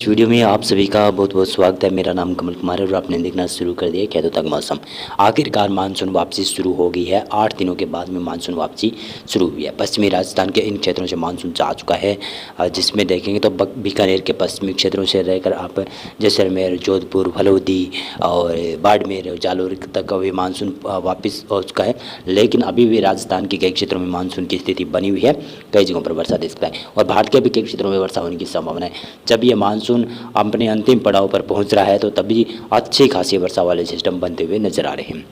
इस वीडियो में आप सभी का बहुत बहुत स्वागत है। मेरा नाम कमल कुमार है और आपने देखना शुरू कर दिया खेतों तक मौसम। आखिरकार मानसून वापसी शुरू हो गई है। 8 दिनों के बाद में मानसून वापसी शुरू हुई है। पश्चिमी राजस्थान के इन क्षेत्रों से मानसून जा चुका है, जिसमें देखेंगे तो बीकानेर के पश्चिमी क्षेत्रों से रहकर आप जैसलमेर, जोधपुर, फलोदी और बाड़मेर, जालोर तक अभी मानसून वापस हो चुका है। लेकिन अभी भी राजस्थान के कई क्षेत्रों में मानसून की स्थिति बनी हुई है। कई जगहों पर वर्षा दे सकता है और भारत के भी कई क्षेत्रों में वर्षा होने की संभावना है। जब ये मानसून अपने अंतिम पड़ाव पर पहुंच रहा है तो तभी अच्छी खासी वर्षा वाले सिस्टम बनते हुए नजर आ रहे हैं।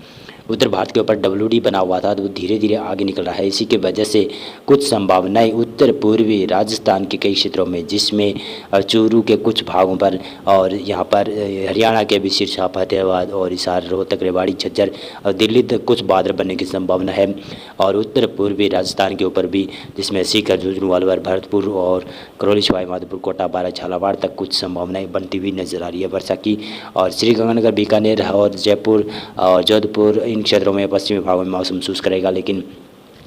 उत्तर भारत के ऊपर WD बना हुआ था तो वो धीरे धीरे आगे निकल रहा है। इसी की वजह से कुछ संभावनाएं उत्तर पूर्वी राजस्थान के कई क्षेत्रों में, जिसमें चूरू के कुछ भागों पर और यहाँ पर हरियाणा के भी सिरसा, फतेहाबाद और हिसार, रोहतक, रेवाड़ी, झज्जर और दिल्ली तक कुछ बादल बनने की संभावना है। और उत्तर पूर्वी राजस्थान के ऊपर भी, जिसमें सीकर, झुंझुनू, अलवर, भरतपुर और करौली, सवाईमाधोपुर, कोटा, बारा, झालावाड़ तक कुछ संभावनाएं बनती हुई नजर आ रही है वर्षा की। और श्रीगंगानगर, बीकानेर और जयपुर और जोधपुर, इन क्षेत्रों में पश्चिमी भागों में मौसम शुष्क रहेगा। लेकिन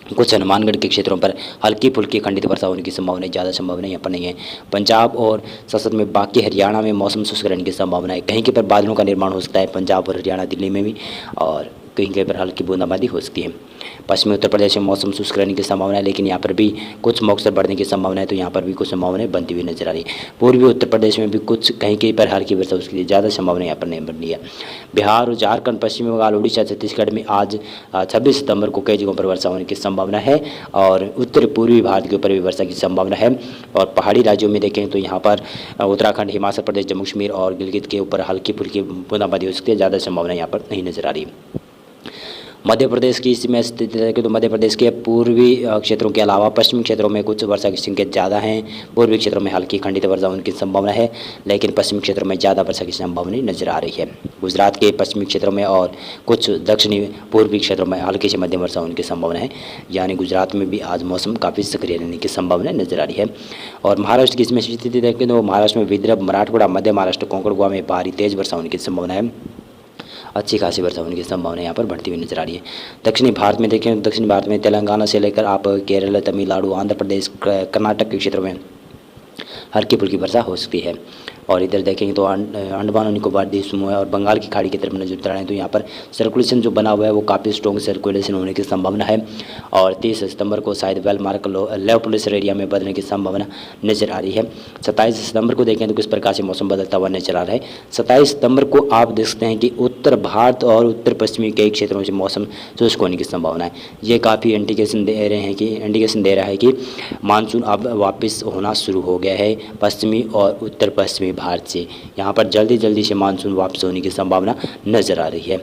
कुछ हनुमानगढ़ के क्षेत्रों पर हल्की फुल्की खंडित वर्षा होने की संभावना, ज़्यादा संभावना यहाँ पर नहीं है। पंजाब और साथ में बाकी हरियाणा में मौसम शुष्क रहने की संभावना है। कहीं कहीं पर बादलों का निर्माण हो सकता है, पंजाब और हरियाणा, दिल्ली में भी, और कहीं कहीं पर हल्की बूंदाबांदी हो सकती है। पश्चिमी उत्तर प्रदेश में मौसम शुष्क रहने की संभावना है, लेकिन यहाँ पर भी कुछ मॉइस्चर बढ़ने की संभावना है, तो यहाँ पर भी कुछ संभावनाएं बनती हुई नजर आ रही है। पूर्वी उत्तर प्रदेश में भी कुछ कहीं कहीं पर हल्की वर्षा, उसकी ज़्यादा संभावना यहाँ पर नहीं बन रही है। बिहार और झारखंड, पश्चिम बंगाल, उड़ीसा, छत्तीसगढ़ में आज 26 सितंबर को कई जगहों पर वर्षा होने की संभावना है और उत्तर पूर्वी भारत के ऊपर भी वर्षा की संभावना है। और पहाड़ी राज्यों में देखें तो यहाँ पर उत्तराखंड, हिमाचल प्रदेश, जम्मू कश्मीर और गिलगित के ऊपर हल्की फुल्की बूंदाबांदी हो सकती है। ज़्यादा संभावना यहाँ पर नहीं नजर आ रही है। मध्य प्रदेश की इसमें स्थिति देखें तो मध्य प्रदेश के पूर्वी क्षेत्रों के अलावा पश्चिमी क्षेत्रों में कुछ वर्षा के संकेत ज़्यादा हैं। पूर्वी क्षेत्रों में हल्की खंडित वर्षा होने की संभावना है, लेकिन पश्चिमी क्षेत्रों में ज़्यादा वर्षा की संभावना नजर आ रही है। गुजरात के पश्चिमी क्षेत्रों में और कुछ दक्षिणी पूर्वी क्षेत्रों में हल्की से मध्यम वर्षा होने की संभावना है। यानी गुजरात में भी आज मौसम काफ़ी सक्रिय रहने की संभावना नजर आ रही है। और महाराष्ट्र की इसमें स्थिति देखें तो महाराष्ट्र में विदर्भ, मराठवाड़ा, मध्य महाराष्ट्र, कोंकण, गोवा में भारी तेज वर्षा होने की संभावना है। अच्छी खासी वर्षा होने की संभावना यहाँ पर बढ़ती हुई नजर आ रही है। दक्षिणी भारत में देखें तो दक्षिणी भारत में तेलंगाना से लेकर आप केरल, तमिलनाडु, आंध्र प्रदेश, कर्नाटक के क्षेत्रों में हल्की फुल्की वर्षा हो सकती है। और इधर देखेंगे तो अंडमान और निकोबार द्वीप समूह है और बंगाल की खाड़ी की तरफ नजर उतर रहे हैं, तो यहाँ पर सर्कुलेशन जो बना हुआ है वो काफ़ी स्ट्रॉन्ग सर्कुलेशन होने की संभावना है। और 30 सितंबर को शायद वेलमार्क लो प्रेशर एरिया में बदलने की संभावना नजर आ रही है। 27 सितंबर को देखें तो किस प्रकार से मौसम बदलता हुआ नजर आ रहा है। 27 सितंबर को आप देख सकते हैं कि उत्तर भारत और उत्तर पश्चिमी कई क्षेत्रों से मौसम शुष्क होने की संभावना है। ये काफ़ी इंडिकेशन दे रहा है कि मानसून अब वापस होना शुरू हो गया है पश्चिमी और उत्तर पश्चिमी भारत से। यहाँ पर जल्दी से मानसून वापस होने की संभावना नज़र आ रही है।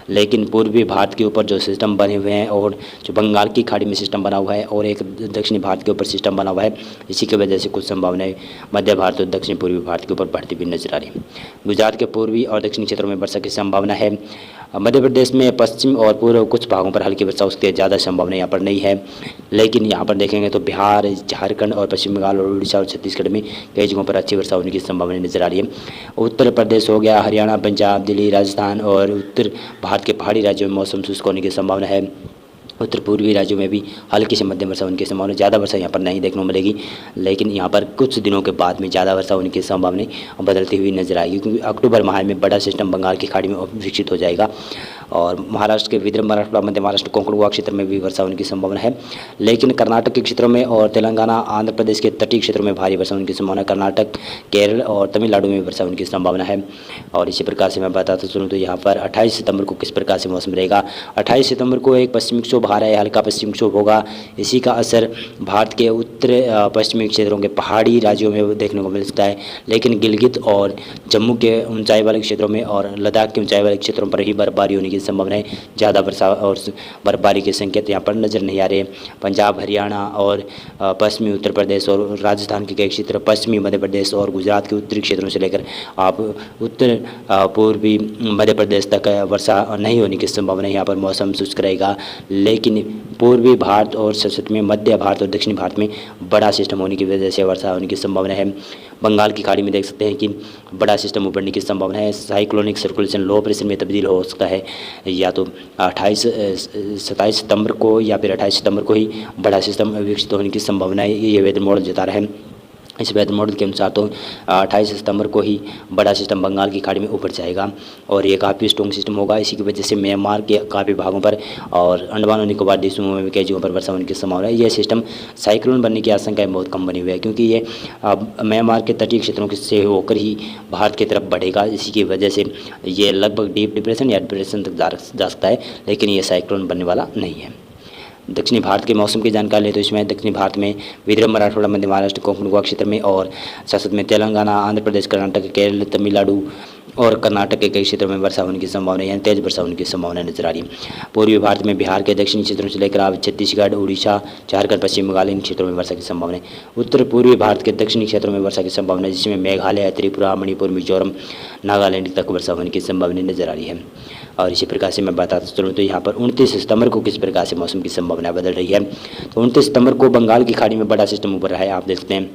लेकिन पूर्वी भारत के ऊपर जो सिस्टम बने हुए हैं और जो बंगाल की खाड़ी में सिस्टम बना हुआ है और एक दक्षिणी भारत के ऊपर सिस्टम बना हुआ है, इसी की वजह से कुछ संभावनाएं मध्य भारत और दक्षिण पूर्वी भारत के ऊपर बढ़ती हुई नजर आ रही है। गुजरात के पूर्वी और दक्षिणी क्षेत्रों में वर्षा की संभावना है। मध्य प्रदेश में पश्चिम और पूर्व कुछ भागों पर हल्की वर्षा, उसकी ज़्यादा संभावना यहाँ पर नहीं है। लेकिन यहाँ पर देखेंगे तो बिहार, झारखंड और पश्चिम बंगाल और उड़ीसा और छत्तीसगढ़ में कई जगहों पर अच्छी वर्षा होने की संभावना नजर आ रही है। उत्तर प्रदेश हो गया, हरियाणा, पंजाब, दिल्ली, राजस्थान और उत्तर भारत के पहाड़ी राज्यों में मौसम शुष्क होने की संभावना है। उत्तर पूर्वी राज्यों में भी हल्की से मध्यम वर्षा होने की संभावना, ज़्यादा वर्षा यहाँ पर नहीं देखने को मिलेगी। लेकिन यहाँ पर कुछ दिनों के बाद में ज़्यादा वर्षा होने की संभावना बदलती हुई नजर आएगी, क्योंकि अक्टूबर माह में बड़ा सिस्टम बंगाल की खाड़ी में विकसित हो जाएगा। और महाराष्ट्र के विदर्भ, मराठवाड़ा, मध्य महाराष्ट्र, कोंकण, गोवा क्षेत्र में भी वर्षा होने की संभावना है। लेकिन कर्नाटक के क्षेत्रों में और तेलंगाना, आंध्र प्रदेश के तटीय क्षेत्रों में भारी वर्षा होने की संभावना, कर्नाटक, केरल और तमिलनाडु में वर्षा होने की संभावना है। और इसी प्रकार से मैं बताता चलूँ तो यहाँ पर 28 सितंबर को किस प्रकार से मौसम रहेगा। 28 सितंबर को एक पश्चिमी विक्षोभ आ रहा है, हल्का पश्चिमी विक्षोभ होगा। इसी का असर भारत के उत्तर पश्चिमी क्षेत्रों के पहाड़ी राज्यों में देखने को मिल सकता है। लेकिन गिलगित और जम्मू के ऊंचाई वाले क्षेत्रों में और लद्दाख के ऊंचाई वाले क्षेत्रों पर ही बर्फबारी होने की संभावना है। ज़्यादा वर्षा और बर्फबारी के संकेत यहाँ पर नज़र नहीं आ रहे। पंजाब, हरियाणा और पश्चिमी उत्तर प्रदेश और राजस्थान के कई क्षेत्र, पश्चिमी मध्य प्रदेश और गुजरात के उत्तरी क्षेत्रों से लेकर आप उत्तर पूर्वी मध्य प्रदेश तक वर्षा नहीं होने की संभावना, यहाँ पर मौसम शुष्क रहेगा। लेकिन पूर्वी भारत और सशत में मध्य भारत और दक्षिणी भारत में बड़ा सिस्टम होने की वजह से वर्षा होने की संभावना है। बंगाल की खाड़ी में देख सकते हैं कि बड़ा सिस्टम उभरने की संभावना है। साइक्लोनिक सर्कुलेशन लो प्रेशर में तब्दील हो सकता है, या तो 27 सितंबर को या फिर 28 सितंबर को ही बड़ा सिस्टम विकसित होने की संभावना है, ये वेदर मॉडल जता रहा है। इस वेदर मॉडल के अनुसार तो 28 सितंबर को ही बड़ा सिस्टम बंगाल की खाड़ी में उभर जाएगा और ये काफ़ी स्ट्रॉन्ग सिस्टम होगा। इसी की वजह से म्यांमार के काफ़ी भागों पर और अंडमान और निकोबार देशों में भी कई जगहों पर वर्षा होने की संभावना है। यह सिस्टम साइक्लोन बनने की आशंकाएं बहुत कम बनी हुई है, क्योंकि ये म्यांमार के तटीय क्षेत्रों से होकर ही भारत की तरफ बढ़ेगा। इसी की वजह से ये लगभग डीप डिप्रेशन या डिप्रेशन तक जा सकता है, लेकिन ये साइक्लोन बनने वाला नहीं है। दक्षिणी भारत के मौसम की जानकारी लें तो इसमें दक्षिणी भारत में विदर्भ, मराठवाड़ा, मध्य महाराष्ट्र, कोंकण गोवा क्षेत्र में और साथ में तेलंगाना, आंध्र प्रदेश, कर्नाटक, केरल, तमिलनाडु और कर्नाटक के कई क्षेत्रों में वर्षा होने की संभावना यानी तेज वर्षा होने की संभावना नजर आ रही है। पूर्वी भारत में बिहार के दक्षिणी क्षेत्रों से लेकर आप छत्तीसगढ़, उड़ीसा, झारखंड, पश्चिम बंगाल इन क्षेत्रों में वर्षा की संभावना है। उत्तर पूर्वी भारत के दक्षिणी क्षेत्रों में वर्षा की संभावना है, जिसमें मेघालय, त्रिपुरा, मणिपुर, मिजोरम, नागालैंड तक वर्षा होने की संभावना नजर आ रही है। और इसी प्रकार से मैं बताता चलूँ तो यहाँ पर 29 सितंबर को किस प्रकार से मौसम की संभावना बदल रही है। तो 29 सितंबर को बंगाल की खाड़ी में बड़ा सिस्टम उभर रहा है। आप देख सकते हैं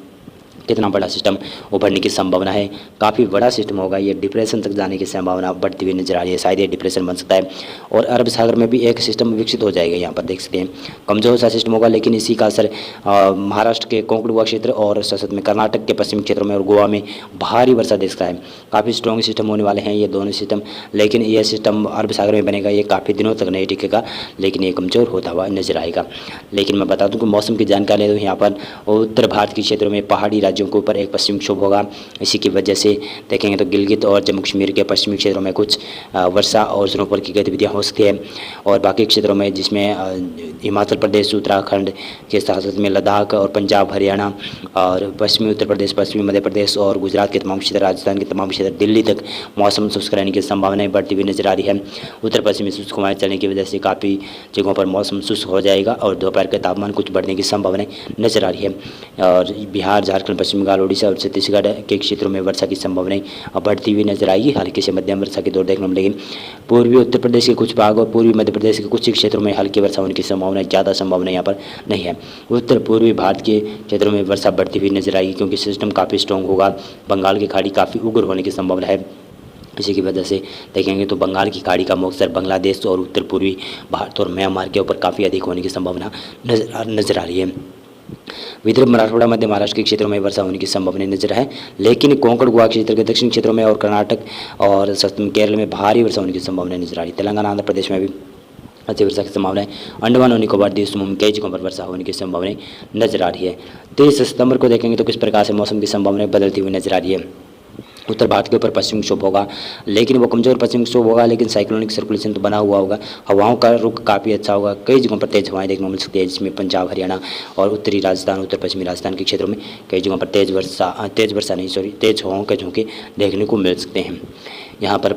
कितना बड़ा सिस्टम उभरने की संभावना है, काफ़ी बड़ा सिस्टम होगा। ये डिप्रेशन तक जाने की संभावना बढ़ती हुई नजर आ रही है, शायद ये डिप्रेशन बन सकता है। और अरब सागर में भी एक सिस्टम विकसित हो जाएगा। यहाँ पर देख सकते हैं कमजोर सा सिस्टम होगा, लेकिन इसी का असर महाराष्ट्र के कोंकण गोवा क्षेत्र और साथ में कर्नाटक के पश्चिमी क्षेत्रों में और गोवा में भारी वर्षा दे सकता है। काफ़ी स्ट्रॉन्ग सिस्टम होने वाले हैं ये दोनों सिस्टम, लेकिन यह सिस्टम अरब सागर में बनेगा, ये काफ़ी दिनों तक नहीं टिकेगा, लेकिन ये कमज़ोर होता हुआ नजर आएगा। लेकिन मैं बता दूँ कि मौसम की जानकारी है तो यहाँ पर उत्तर भारत के क्षेत्रों में पहाड़ी राज्यों के ऊपर एक पश्चिमी विक्षोभ होगा। इसी की वजह से देखेंगे तो गिलगित और जम्मू कश्मीर के पश्चिमी क्षेत्रों में कुछ वर्षा और स्नोफॉल की गतिविधियां हो सकती है, और बाकी क्षेत्रों में जिसमें हिमाचल प्रदेश, उत्तराखंड के साथ साथ में लद्दाख और पंजाब, हरियाणा और पश्चिमी उत्तर प्रदेश, पश्चिमी मध्य प्रदेश और गुजरात के तमाम क्षेत्र, राजस्थान के तमाम क्षेत्र, दिल्ली तक मौसम शुष्क रहने की संभावनाएं बढ़ती हुई नजर आ रही है। उत्तर पश्चिमी शुष्क हवाएं चलने की वजह से काफ़ी जगहों पर मौसम शुष्क हो जाएगा और दोपहर का तापमान कुछ बढ़ने की संभावनाएं नजर आ रही है। और बिहार, झारखंड, पश्चिम बंगाल, उड़ीसा और छत्तीसगढ़ के क्षेत्रों में वर्षा की संभावनाएं बढ़ती हुई नजर आएगी। हल्की से मध्यम वर्षा की दौर देखने को मिलेगी। पूर्वी उत्तर प्रदेश के कुछ भाग और पूर्वी मध्य प्रदेश के कुछ क्षेत्रों में हल्की वर्षा होने की संभावना, ज़्यादा संभावना यहाँ पर नहीं है। उत्तर पूर्वी भारत के क्षेत्रों में वर्षा बढ़ती हुई नजर आएगी, क्योंकि सिस्टम काफ़ी स्ट्रॉन्ग होगा। बंगाल की खाड़ी काफ़ी उग्र होने की संभावना है। इसी की वजह से देखेंगे तो बंगाल की खाड़ी का मौसम बांग्लादेश और उत्तर पूर्वी भारत और म्यांमार के ऊपर काफ़ी अधिक होने की संभावना नजर आ रही है। विदर्भ, मराठवाड़ा, मध्य महाराष्ट्र के क्षेत्रों में वर्षा होने की संभावना नजर है, लेकिन कोंकण गोवा क्षेत्र के दक्षिण क्षेत्रों में और कर्नाटक और केरल में भारी वर्षा होने की संभावना नजर आ रही है। तेलंगाना, आंध्र प्रदेश में भी अच्छी वर्षा की संभावना है। अंडमान और निकोबार द्वीप समूह में कई जगहों पर वर्षा होने की संभावना नजर आ रही है। 23 सितंबर को देखेंगे तो किस प्रकार से मौसम की संभावनाएं बदलती हुई नजर आ रही है। उत्तर भारत के ऊपर पश्चिमी विक्षोभ होगा, लेकिन वो कमजोर पश्चिमी विक्षोभ होगा, लेकिन साइक्लोनिक सर्कुलेशन तो बना हुआ होगा। हवाओं का रुख काफ़ी अच्छा होगा, कई जगहों पर तेज हवाएं देखने को मिल सकती है, जिसमें पंजाब, हरियाणा और उत्तरी राजस्थान, उत्तर पश्चिमी राजस्थान के क्षेत्रों में कई जगहों पर तेज हवाओं के झोंके देखने को मिल सकते हैं। यहाँ पर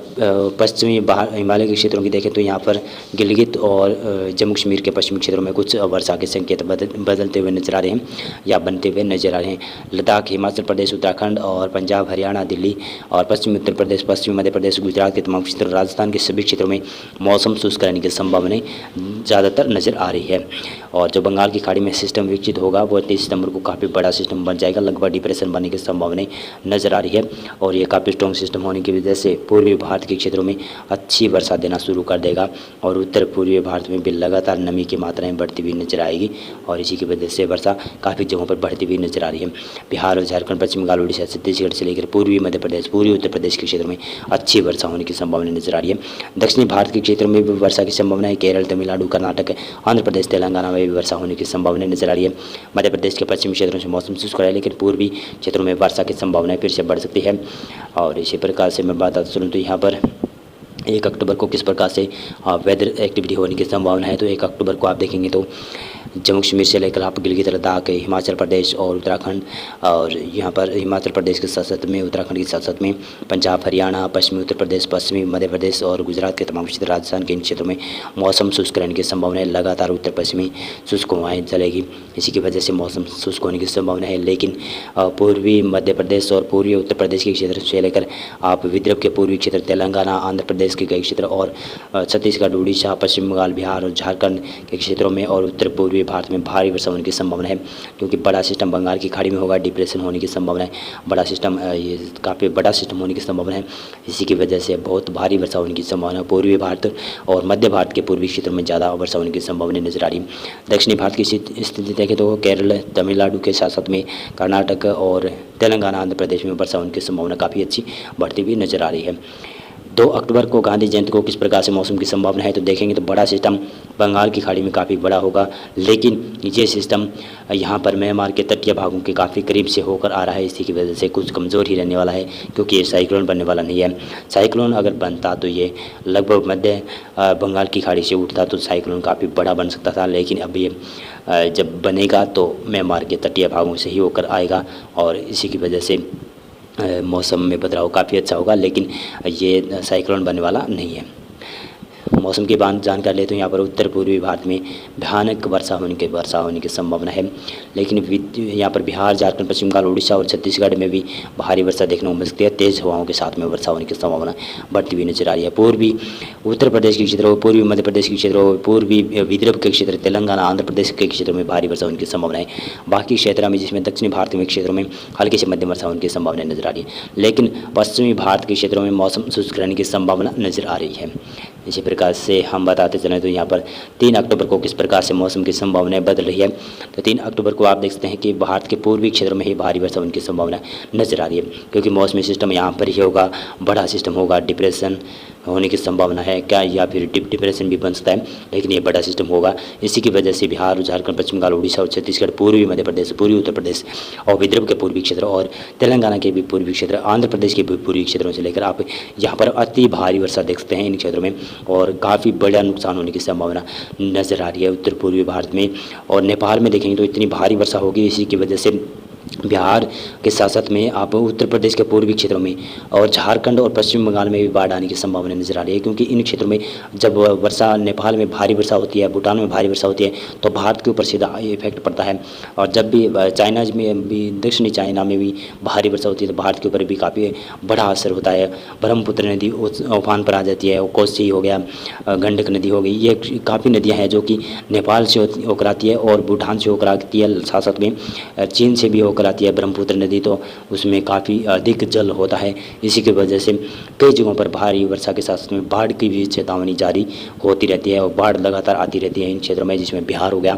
पश्चिमी हिमालय के क्षेत्रों की देखें तो यहाँ पर गिलगित और जम्मू कश्मीर के पश्चिमी क्षेत्रों में कुछ वर्षा के संकेत बदलते हुए नजर आ रहे हैं या बनते हुए नजर आ रहे हैं। लद्दाख, हिमाचल प्रदेश, उत्तराखंड और पंजाब, हरियाणा, दिल्ली और पश्चिमी उत्तर प्रदेश, पश्चिमी मध्य प्रदेश, गुजरात के तमाम क्षेत्र, राजस्थान के सभी क्षेत्रों में मौसम शुष्क रहने की संभावनाएं ज़्यादातर नजर आ रही है। और जो बंगाल की खाड़ी में सिस्टम विकसित होगा वो 23 सितंबर को काफ़ी बड़ा सिस्टम बन जाएगा, लगभग डिप्रेशन बनने की संभावनाएं नजर आ रही है। और ये काफ़ी स्ट्रॉन्ग सिस्टम होने की वजह से पूर्वी भारत के क्षेत्रों में अच्छी वर्षा देना शुरू कर देगा और उत्तर पूर्वी भारत में भी लगातार नमी की मात्राएं बढ़ती हुई नजर आएगी और इसी की वजह से वर्षा काफ़ी जगहों पर बढ़ती हुई नजर आ रही है। बिहार और झारखंड, पश्चिम बंगाल, उड़ीसा, छत्तीसगढ़ से लेकर पूर्वी मध्य प्रदेश, पूर्वी उत्तर प्रदेश के क्षेत्र में अच्छी वर्षा होने की संभावना नजर आ रही है। दक्षिणी भारत के क्षेत्रों में भी वर्षा की संभावना है। केरल, तमिलनाडु, कर्नाटक, आंध्र प्रदेश, तेलंगाना में भी वर्षा होने की संभावना नजर आ रही है। मध्य प्रदेश के पश्चिमी क्षेत्रों से मौसम शुष्क है, लेकिन पूर्वी क्षेत्रों में वर्षा की संभावनाएं फिर से बढ़ सकती है। और इसी प्रकार से मैं बात चलूँ तो यहाँ पर 1 अक्टूबर को किस प्रकार से वेदर एक्टिविटी होने की संभावना है। तो 1 अक्टूबर को आप देखेंगे तो जम्मू कश्मीर से लेकर आप गिलगित, लद्दाख, हिमाचल प्रदेश और उत्तराखंड और यहाँ पर हिमाचल प्रदेश के साथ साथ में उत्तराखंड के साथ साथ में पंजाब, हरियाणा, पश्चिमी उत्तर प्रदेश, पश्चिमी मध्य प्रदेश और गुजरात के तमाम क्षेत्र, राजस्थान के इन क्षेत्रों में मौसम शुष्क रहने की संभावना है। लगातार उत्तर पश्चिमी शुष्क हवाएं चलेगी, इसी की वजह से मौसम शुष्क होने की संभावना है। लेकिन पूर्वी मध्य प्रदेश और पूर्वी उत्तर प्रदेश के क्षेत्र से लेकर आप विदर्भ के पूर्वी क्षेत्र, तेलंगाना, आंध्र प्रदेश के कई क्षेत्र और छत्तीसगढ़, उड़ीसा, पश्चिम बंगाल, बिहार और झारखंड के क्षेत्रों में और उत्तर पूर्वी पूर्वी भारत में भारी वर्षा होने की संभावना है, क्योंकि बड़ा सिस्टम बंगाल की खाड़ी में होगा, डिप्रेशन होने की संभावना है, बड़ा सिस्टम ये काफ़ी बड़ा सिस्टम होने की संभावना है। इसी की वजह से बहुत भारी वर्षा होने की संभावना है। पूर्वी भारत और मध्य भारत के पूर्वी क्षेत्रों में ज़्यादा वर्षा होने की संभावना नजर आ रही है। दक्षिणी भारत की स्थिति देखें तो केरल, तमिलनाडु के साथ साथ में कर्नाटक और तेलंगाना, आंध्र प्रदेश में वर्षा होने की संभावना काफ़ी अच्छी बढ़ती हुई नजर आ रही है। 2 अक्टूबर को गांधी जयंती को किस प्रकार से मौसम की संभावना है, तो देखेंगे तो बड़ा सिस्टम बंगाल की खाड़ी में काफ़ी बड़ा होगा, लेकिन ये सिस्टम यहाँ पर म्यांमार के तटीय भागों के काफ़ी करीब से होकर आ रहा है। इसी की वजह से कुछ कमज़ोर ही रहने वाला है, क्योंकि ये साइक्लोन बनने वाला नहीं है। साइक्लोन अगर बनता तो ये लगभग मध्य बंगाल की खाड़ी से उठता तो साइक्लोन काफ़ी बड़ा बन सकता था, लेकिन अब ये जब बनेगा तो म्यांमार के तटीय भागों से ही होकर आएगा, और इसी की वजह से मौसम में बदलाव काफ़ी अच्छा होगा, लेकिन ये साइक्लोन बनने वाला नहीं है। मौसम की बात जानकारी लेते हैं। यहाँ पर उत्तर पूर्वी भारत में भयानक वर्षा होने की संभावना है, लेकिन यहाँ पर बिहार, झारखंड, पश्चिम बंगाल, उड़ीसा और छत्तीसगढ़ में भी भारी वर्षा देखने को मिल सकती है। तेज़ हवाओं के साथ में वर्षा होने की संभावना बढ़ती हुई नजर आ रही है। पूर्वी उत्तर प्रदेश के क्षेत्रों, पूर्वी मध्य प्रदेश के क्षेत्रों, पूर्वी विदर्भ के क्षेत्र, तेलंगाना, आंध्र प्रदेश के क्षेत्रों में भारी वर्षा होने की संभावना है। बाकी क्षेत्रों में, जिसमें दक्षिणी भारत में क्षेत्रों में हल्की से मध्यम वर्षा होने की संभावना नजर आ रही है, लेकिन पश्चिमी भारत के क्षेत्रों में मौसम शुष्क रहने की संभावना नजर आ रही है। इसी प्रकार से हम बताते चलें तो यहाँ पर 3 अक्टूबर को किस प्रकार से मौसम की संभावनाएं बदल रही है, तो 3 अक्टूबर को आप देख सकते हैं कि भारत के पूर्वी क्षेत्र में ही भारी वर्षा होने की संभावना नजर आ रही है, क्योंकि मौसमी सिस्टम यहाँ पर ही होगा, बड़ा सिस्टम होगा, डिप्रेशन होने की संभावना है क्या, या फिर डिप्रेशन भी बन सकता है, लेकिन ये बड़ा सिस्टम होगा। इसी की वजह से बिहार, झारखंड, पश्चिम बंगाल, उड़ीसा और छत्तीसगढ़, पूर्वी मध्य प्रदेश, पूर्वी उत्तर प्रदेश और विदर्भ के पूर्वी क्षेत्र और तेलंगाना के भी पूर्वी क्षेत्र, आंध्र प्रदेश के भी पूर्वी क्षेत्रों से लेकर आप यहाँ पर अति भारी वर्षा देख सकते हैं इन क्षेत्रों में, और काफ़ी बड़ा नुकसान होने की संभावना नजर आ रही है उत्तर पूर्वी भारत में। और नेपाल में देखेंगे तो इतनी भारी वर्षा होगी, इसी की वजह से बिहार के साथ साथ में आप उत्तर प्रदेश के पूर्वी क्षेत्रों में और झारखंड और पश्चिम बंगाल में भी बाढ़ आने की संभावना नजर आ रही है, क्योंकि इन क्षेत्रों में जब वर्षा, नेपाल में भारी वर्षा होती है, भूटान में भारी वर्षा होती है, तो भारत के ऊपर सीधा इफेक्ट पड़ता है। और जब भी चाइना में भी, दक्षिणी चाइना में भी भारी वर्षा होती है, तो भारत के ऊपर भी काफ़ी बड़ा असर होता है। ब्रह्मपुत्र नदी उफान पर आ जाती है, कोसी हो गया, गंडक नदी हो गई, ये काफ़ी नदियाँ हैं जो कि नेपाल से होकर आती है और भूटान से होकर आती है, साथ साथ में चीन से भी होकर आती है ब्रह्मपुत्र नदी, तो उसमें काफ़ी अधिक जल होता है। इसी की वजह से कई जगहों पर भारी वर्षा के साथ में बाढ़ की भी चेतावनी जारी होती रहती है, और बाढ़ लगातार आती रहती है इन क्षेत्रों में, जिसमें बिहार हो गया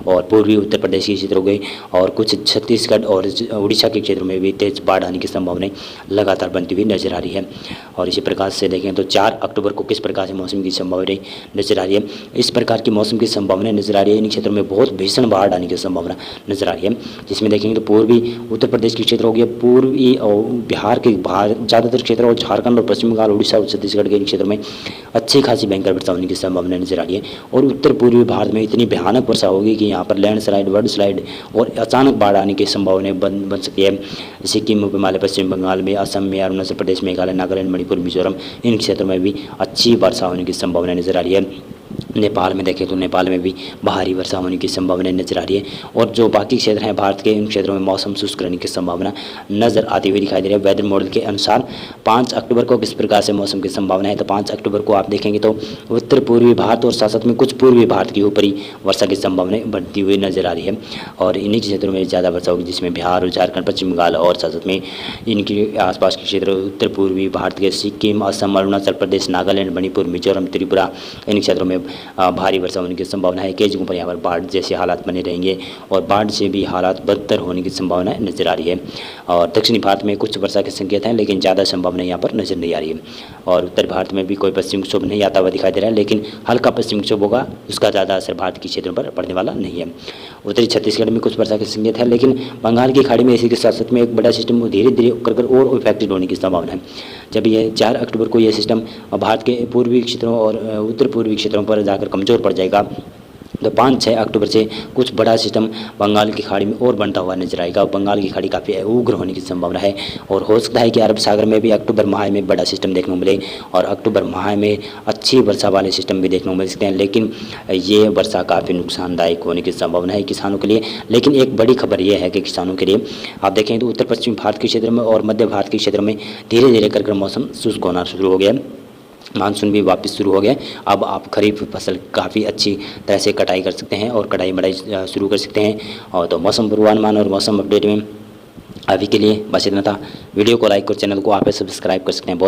और पूर्वी उत्तर प्रदेश के क्षेत्र हो गए, और कुछ छत्तीसगढ़ और उड़ीसा के क्षेत्रों में भी तेज बाढ़ आने की संभावनाएं लगातार बनती हुई नजर आ रही है। और इसी प्रकार से देखें तो 4 अक्टूबर को किस प्रकार से मौसम की संभावना नजर आ रही है, इस प्रकार की मौसम की संभावना नजर आ रही है। इन क्षेत्रों में बहुत भीषण बाढ़ आने की संभावना नजर आ रही है, जिसमें देखेंगे तो पूर्वी उत्तर प्रदेश के क्षेत्र हो गया, पूर्वी और बिहार के ज़्यादातर क्षेत्र और झारखंड और पश्चिम बंगाल, उड़ीसा और छत्तीसगढ़ के क्षेत्रों में अच्छी खासी भयंकर वर्षा होने की संभावना नजर आ रही है। और उत्तर पूर्वी भारत में इतनी भयानक वर्षा होगी कि यहाँ पर लैंडस्लाइड, वर्ल्ड स्लाइड और अचानक बाढ़ आने की संभावना बन सकती है। सिक्किम, हिमालय, पश्चिम बंगाल में, असम में, अरुणाचल प्रदेश, मेघालय, नागालैंड, मणिपुर, मिजोरम, इन क्षेत्रों में भी अच्छी वर्षा होने की संभावना नजर आ रही है। नेपाल में देखें तो नेपाल में भी भारी वर्षा होने की संभावना नजर आ रही है। और जो बाकी क्षेत्र हैं भारत के, इन क्षेत्रों में मौसम शुष्क रहने की संभावना नजर आती हुई दिखाई दे रही है। वेदर मॉडल के अनुसार 5 अक्टूबर को किस प्रकार से मौसम की संभावना है, तो 5 अक्टूबर को आप देखेंगे तो उत्तर पूर्वी भारत और साथ साथ में कुछ पूर्वी भारत के ऊपरी वर्षा की संभावना बढ़ती हुई नजर आ रही है, और इन्हीं क्षेत्रों में ज़्यादा वर्षा होगी, जिसमें बिहार और झारखंड, पश्चिम बंगाल और साथ साथ में इनके आसपास के क्षेत्र उत्तर पूर्वी भारत के सिक्किम, असम, अरुणाचल प्रदेश, नागालैंड, मणिपुर, मिजोरम, त्रिपुरा, इन क्षेत्रों में भारी वर्षा होने की संभावना है। कई जगहों पर यहाँ पर बाढ़ जैसे हालात बने रहेंगे, और बाढ़ से भी हालात बदतर होने की संभावना नजर आ रही है। और दक्षिणी भारत में कुछ वर्षा के संकेत हैं, लेकिन ज़्यादा संभावना यहाँ पर नजर नहीं आ रही है। और उत्तर भारत में भी कोई पश्चिमी विक्षोभ नहीं आता हुआ दिखाई दे रहा है, लेकिन हल्का पश्चिमी विक्षोभ होगा, उसका ज़्यादा असर भारत के क्षेत्रों पर पड़ने वाला नहीं है। उत्तरी छत्तीसगढ़ में कुछ वर्षा के संकेत है, लेकिन बंगाल की खाड़ी में इसी के साथ साथ में एक बड़ा सिस्टम धीरे धीरे कर और इफेक्टेड होने की संभावना है। जब ये 4 अक्टूबर को ये सिस्टम भारत के पूर्वी क्षेत्रों और उत्तर पूर्वी क्षेत्रों पर जाकर कमज़ोर पड़ जाएगा, तो 5-6 अक्टूबर से कुछ बड़ा सिस्टम बंगाल की खाड़ी में और बनता हुआ नजर आएगा। बंगाल की खाड़ी काफ़ी उग्र होने की संभावना है, और हो सकता है कि अरब सागर में भी अक्टूबर माह में बड़ा सिस्टम देखने को मिले, और अक्टूबर माह में अच्छी वर्षा वाले सिस्टम भी देखने को मिल सकते हैं। लेकिन ये वर्षा काफ़ी नुकसानदायक होने की संभावना है किसानों के लिए। लेकिन एक बड़ी खबर ये है कि किसानों के लिए आप देखें तो उत्तर पश्चिम भारत के क्षेत्र में और मध्य भारत के क्षेत्र में धीरे धीरे कर मौसम शुष्क होना शुरू हो गया है। मानसून भी वापस शुरू हो गया। अब आप खरीफ फसल काफ़ी अच्छी तरह से कटाई कर सकते हैं और कटाई मड़ाई शुरू कर सकते हैं। और तो मौसम पूर्वानुमान और मौसम अपडेट में अभी के लिए बस इतना था। वीडियो को लाइक और चैनल को आप सब्सक्राइब कर सकते हैं।